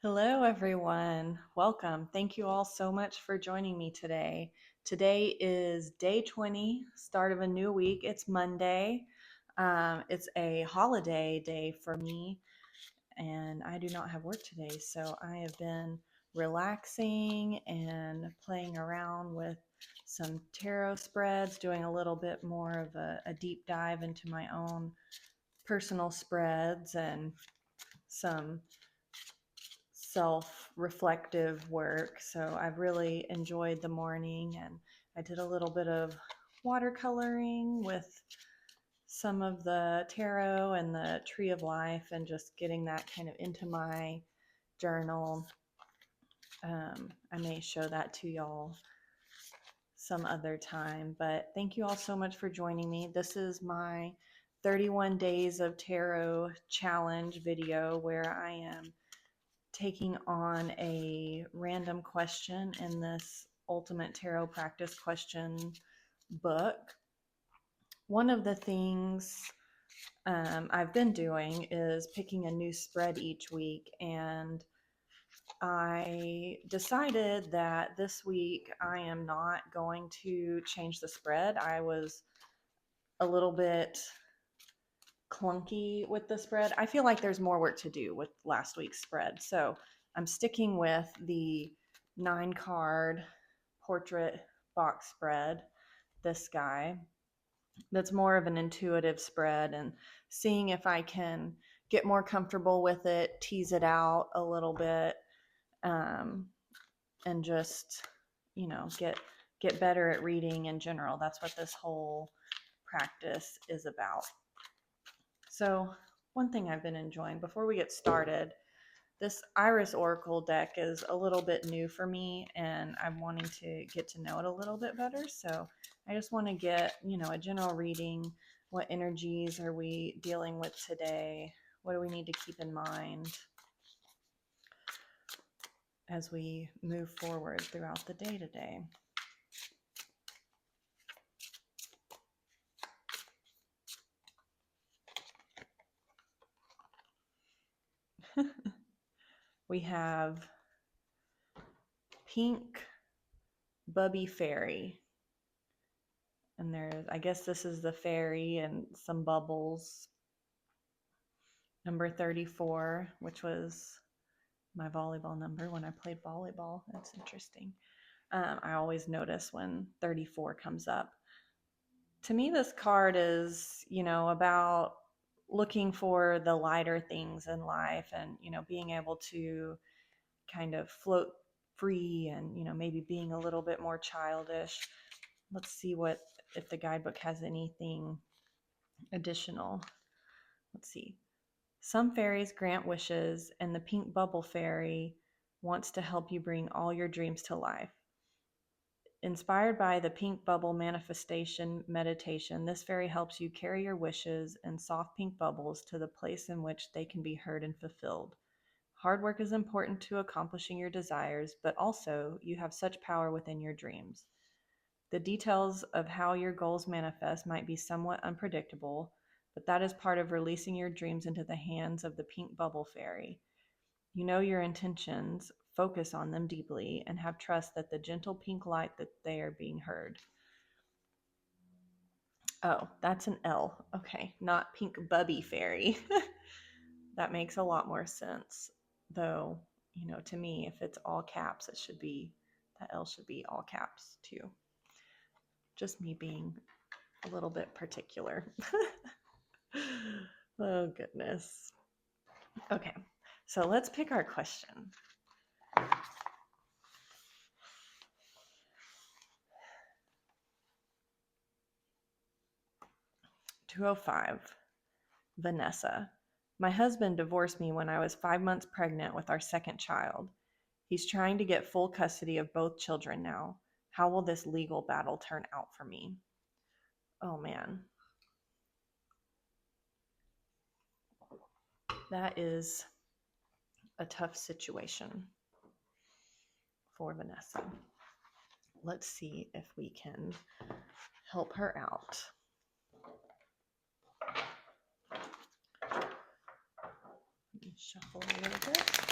Hello, everyone. Welcome. Thank you all so much for joining me today. Today is day 20, start of a new week. It's Monday. It's a holiday day for me, and I do not have work today. So I have been relaxing and playing around with some tarot spreads, doing a little bit more of a deep dive into my own personal spreads and some self-reflective work. So I've really enjoyed the morning, and I did a little bit of watercoloring with some of the tarot and the tree of life and just getting that kind of into my journal. I may show that to y'all some other time, but thank you all so much for joining me. This is my 31 days of tarot challenge video where I am taking on a random question in this Ultimate Tarot Practice question book. One of the things I've been doing is picking a new spread each week, and I decided that this week I am not going to change the spread. I was a little bit clunky with the spread. I feel like there's more work to do with last week's spread. So I'm sticking with the 9 card portrait box spread, this guy. That's more of an intuitive spread, and seeing if I can get more comfortable with it, tease it out a little bit, and just, get better at reading in general. That's what this whole practice is about. So one thing I've been enjoying before we get started, this Iris Oracle deck is a little bit new for me, and I'm wanting to get to know it a little bit better. So I just want to get, a general reading. What energies are we dealing with today? What do we need to keep in mind as we move forward throughout the day today? We have Pink Bubby Fairy. And I guess this is the fairy and some bubbles. Number 34, which was my volleyball number when I played volleyball. That's interesting. I always notice when 34 comes up. To me, this card is, about looking for the lighter things in life and, being able to kind of float free and, maybe being a little bit more childish. Let's see if the guidebook has anything additional. Let's see. Some fairies grant wishes, and the pink bubble fairy wants to help you bring all your dreams to life. Inspired by the pink bubble manifestation meditation, this fairy helps you carry your wishes in soft pink bubbles to the place in which they can be heard and fulfilled. Hard work is important to accomplishing your desires, but also you have such power within your dreams. The details of how your goals manifest might be somewhat unpredictable, but that is part of releasing your dreams into the hands of the pink bubble fairy. You know your intentions, focus on them deeply, and have trust that the gentle pink light that they are being heard. Oh, that's an L. Okay, not pink bubby fairy. That makes a lot more sense. Though, to me, if it's all caps, that L should be all caps too. Just me being a little bit particular. Oh, goodness. Okay, so let's pick our question. 205, Vanessa. My husband divorced me when I was 5 months pregnant with our second child. He's trying to get full custody of both children now. How will this legal battle turn out for me? Oh, man. That is a tough situation for Vanessa. Let's see if we can help her out. Let me shuffle a little bit.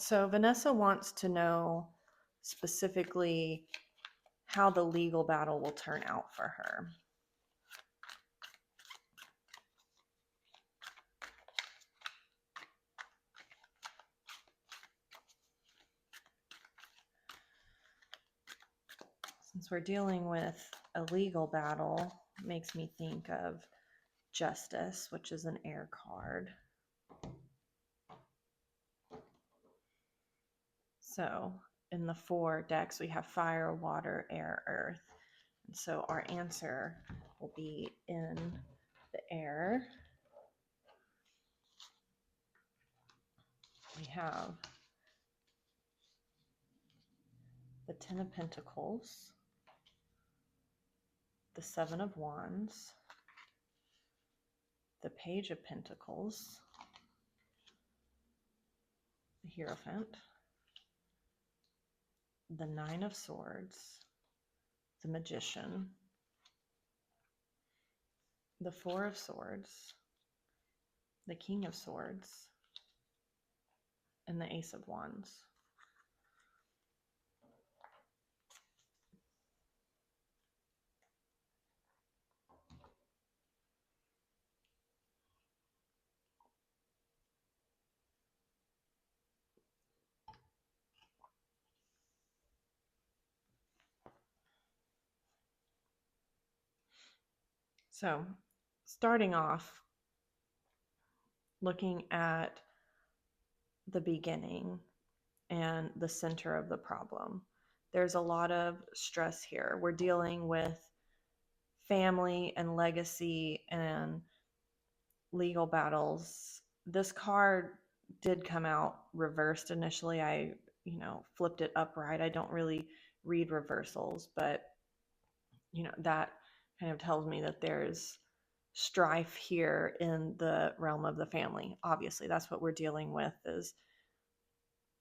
So Vanessa wants to know specifically how the legal battle will turn out for her. Since we're dealing with a legal battle, it makes me think of Justice, which is an air card. So in the 4 decks, we have fire, water, air, earth. And so our answer will be in the air. We have the 10 of Pentacles, the 7 of Wands, the Page of Pentacles, the Hierophant, the 9 of Swords, the Magician, the 4 of Swords, the King of Swords, and the Ace of Wands. So starting off, looking at the beginning and the center of the problem, there's a lot of stress here. We're dealing with family and legacy and legal battles. This card did come out reversed initially. I, flipped it upright. I don't really read reversals, but that kind of tells me that there's strife here in the realm of the family. Obviously, that's what we're dealing with, is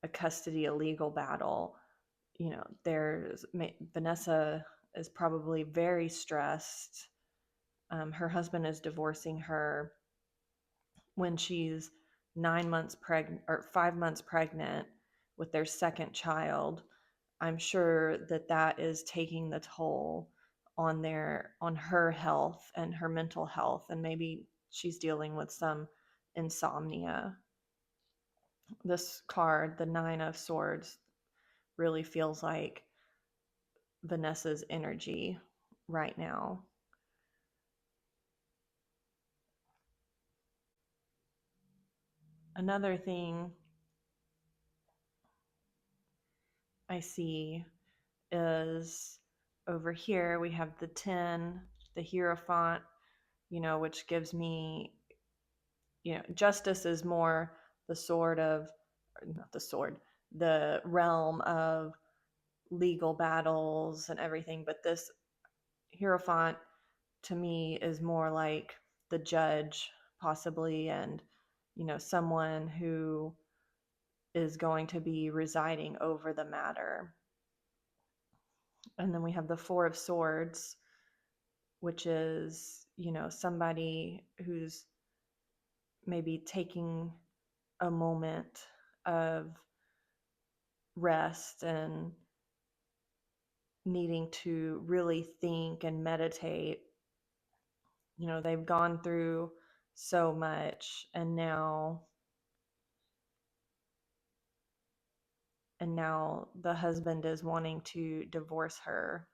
a custody, a legal battle. Vanessa is probably very stressed. Her husband is divorcing her when she's 9 months pregnant or 5 months pregnant with their second child. I'm sure that is taking the toll on her health and her mental health, and maybe she's dealing with some insomnia. This card, the 9 of Swords, really feels like Vanessa's energy right now. Another thing I see is over here we have the 10, the Hierophant, which gives me, Justice is more the sword of, not the sword, the realm of legal battles and everything. But this Hierophant to me is more like the judge, possibly, and, someone who is going to be residing over the matter. And then we have the 4 of Swords, which is, somebody who's maybe taking a moment of rest and needing to really think and meditate. They've gone through so much, and now the husband is wanting to divorce her.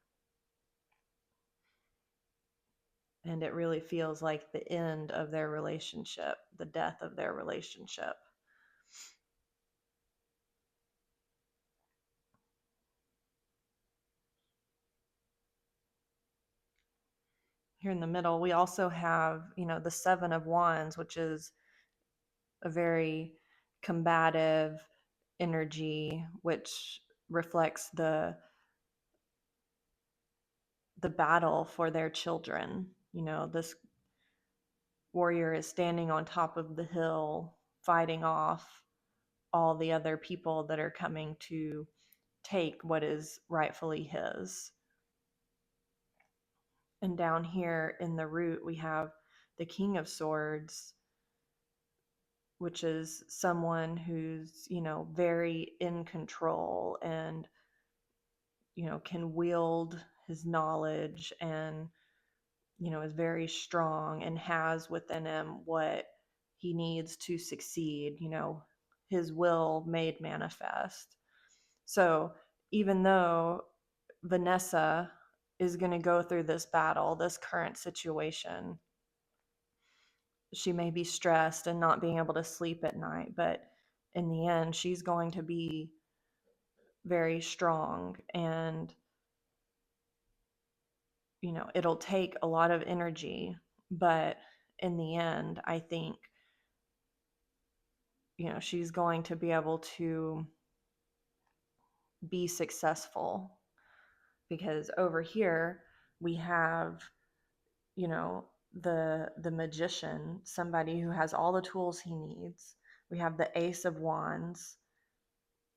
And it really feels like the end of their relationship, the death of their relationship. Here in the middle, we also have, the 7 of Wands, which is a very combative energy, which reflects the battle for their children. This warrior is standing on top of the hill, fighting off all the other people that are coming to take what is rightfully his. And down here in the root, we have the King of Swords, which is someone who's, very in control and, can wield his knowledge and, is very strong and has within him what he needs to succeed, his will made manifest. So even though Vanessa is going to go through this battle, this current situation, she may be stressed and not being able to sleep at night, but in the end, she's going to be very strong. And, it'll take a lot of energy, but in the end, I think, she's going to be able to be successful, because over here we have, you know, the magician, somebody who has all the tools he needs. We have the Ace of Wands,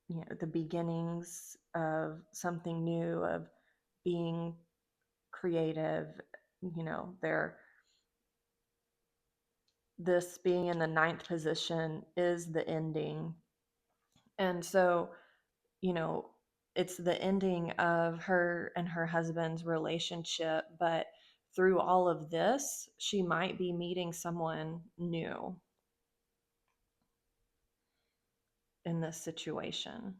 the beginnings of something new, of being creative. They're this being in the ninth position is the ending. And so, you know, it's the ending of her and her husband's relationship, but through all of this, she might be meeting someone new in this situation.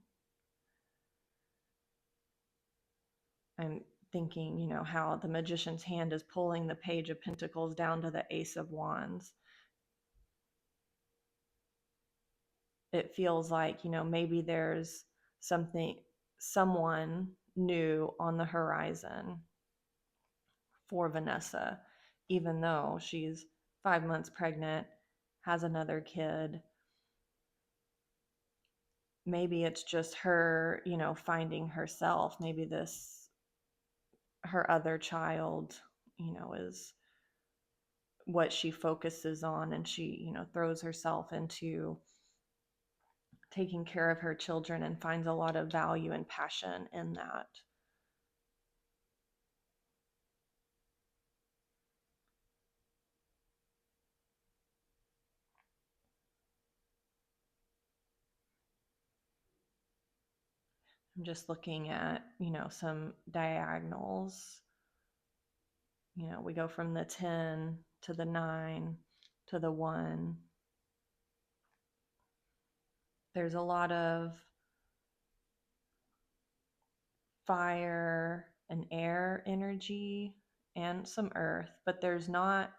I'm thinking, how the magician's hand is pulling the Page of Pentacles down to the Ace of Wands. It feels like, maybe there's someone new on the horizon for Vanessa, even though she's 5 months pregnant, has another kid. Maybe it's just her, finding herself. Maybe her other child, is what she focuses on, and she, throws herself into taking care of her children and finds a lot of value and passion in that. I'm just looking at, some diagonals. We go from the 10 to the 9 to the 1. There's a lot of fire and air energy and some earth, but there's not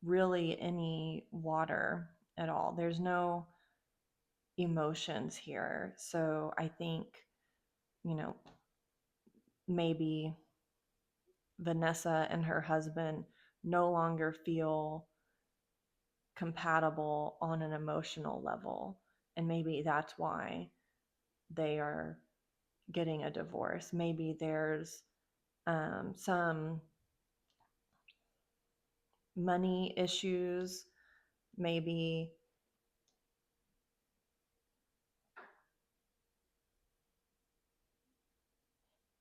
really any water at all. There's no emotions here. So I think, maybe Vanessa and her husband no longer feel compatible on an emotional level. And maybe that's why they are getting a divorce. Maybe there's some money issues. Maybe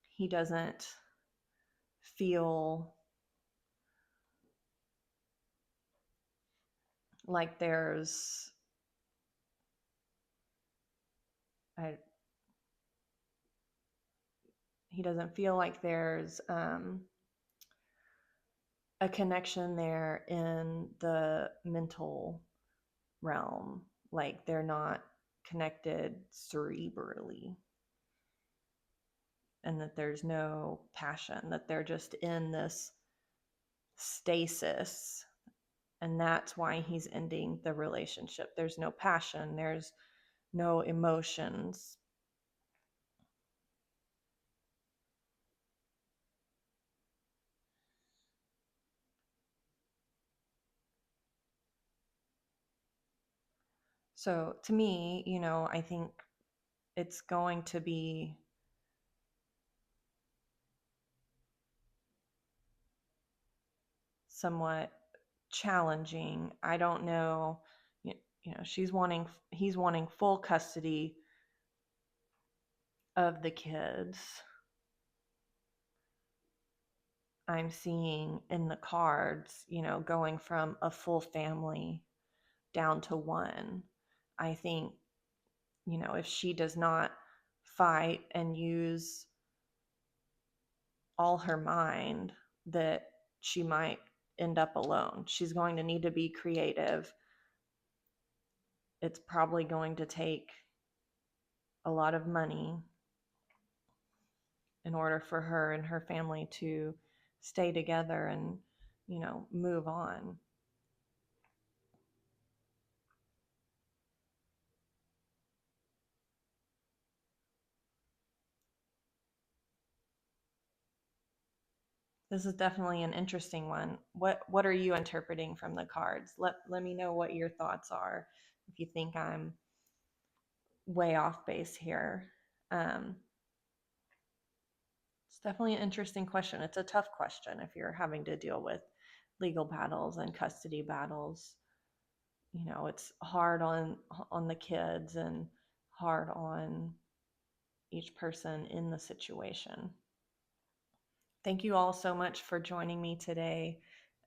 he doesn't feel like I, he doesn't feel like there's a connection there in the mental realm. Like they're not connected cerebrally, and that there's no passion, that they're just in this stasis. And that's why he's ending the relationship. There's no passion, there's no emotions. So to me, I think it's going to be somewhat challenging. I don't know, he's wanting full custody of the kids. I'm seeing in the cards, going from a full family down to one. I think, if she does not fight and use all her mind, that she might end up alone. She's going to need to be creative. It's probably going to take a lot of money in order for her and her family to stay together and, move on. This is definitely an interesting one. What are you interpreting from the cards? Let me know what your thoughts are if you think I'm way off base here. Um, it's definitely an interesting question. It's a tough question if you're having to deal with legal battles and custody battles. It's hard on the kids and hard on each person in the situation. Thank you all so much for joining me today.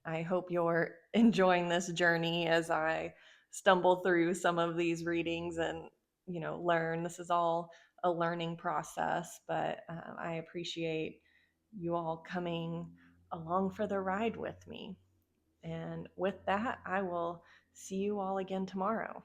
I hope you're enjoying this journey as I stumble through some of these readings and, learn. This is all a learning process, but I appreciate you all coming along for the ride with me. And with that, I will see you all again tomorrow.